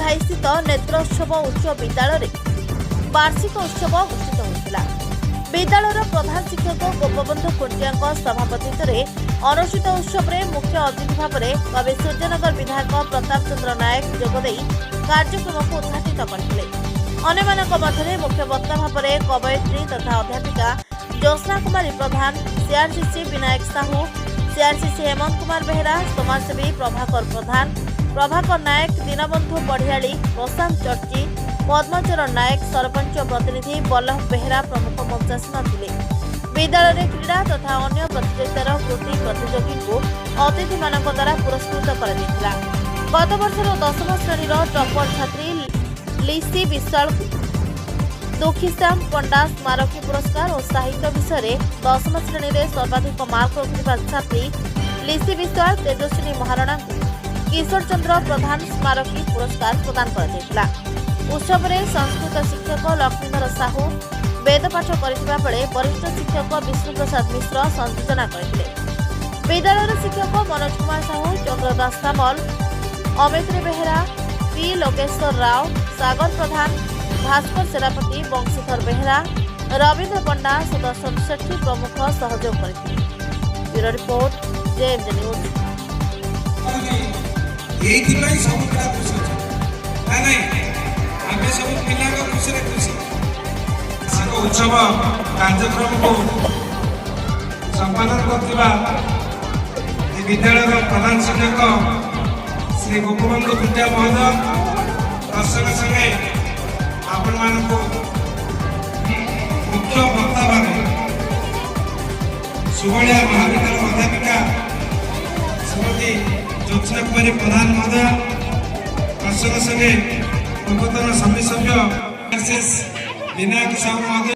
घाई स्थित नेत्रोत्सव उच्च विद्यालय वार्षिक उत्सव अनुष्ठित होता। विद्यालय प्रधान शिक्षक गोपबंधु खुंटिया सभापतित्व अनुष्ठित उत्सव में मुख्य अतिथि भाव में कवि सूर्यनगर विधायक प्रताप चंद्र नायक जोगदे कार्यक्रम को उद्घाटित करते। अन्य मध्य मुख्य वक्ता भाव में कवयित्री तथा अध्यापिका ज्योत्स्ना कुमारी प्रधान, सीआरसीसी विनायक साहू, सीआरसीसी हेमंत कुमार बेहरा, समाजसेवी प्रभाकर प्रधान, प्रभाकर नायक, दीनबंधु बढ़ियाली, प्रशांत चर्ची, पद्मचरण नायक, सरपंच प्रतिनिधि बल्लभ बेहरा प्रमुख मंचासीन थे। विद्यालय क्रीड़ा तथा अन्य प्रतियोगितार कृति प्रतियोगी को अतिथि मान द्वारा पुरस्कृत कर गत वर्षर 10वीं श्रेणी टॉपर छात्री लिसी विशाल दुखीश्याम पंडा स्मारकी पुरस्कार और साहित्य विषय 10वीं श्रेणी में सर्वाधिक मार्क रखिଥିବା छात्री लिसी विशाल तेजस्विनी महाराणा किशोर चंद्र प्रधान स्मारकी पुरस्कार प्रदान कर उत्सव में संस्कृत शिक्षक लक्ष्मीधर साहू वेदपाठ करथिबा बेले वरिष्ठ शिक्षक विष्णु प्रसाद मिश्र संयोजना करथिले। विद्यालय शिक्षक मनोज कुमार साहू, चंद्रदास सामल, अमित्री बेहरा, पी लोकेश्वर राव, सागर प्रधान, भास्कर सेनापति, वंशीधर बेहरा, रवींद्र पंडा, सुदर्शन सेठी प्रमुख सहयोग करथिले। Bureau report, JMJ news. उत्सव कार्यक्रम को संपादन करथिबा विद्यालय प्रधान शिक्षक श्री गोपबंधु खुंटिया महोदय दर्शक संगे आपण मानक मुख्य वक्ता भाव सुबलिया महाविद्यालय अध्यापिका श्रीमती ज्योत्स्ना कुमारी प्रधान महोदय दर्शक संगे पूर्वतन समिति सभ्य विनायक साहू महोदय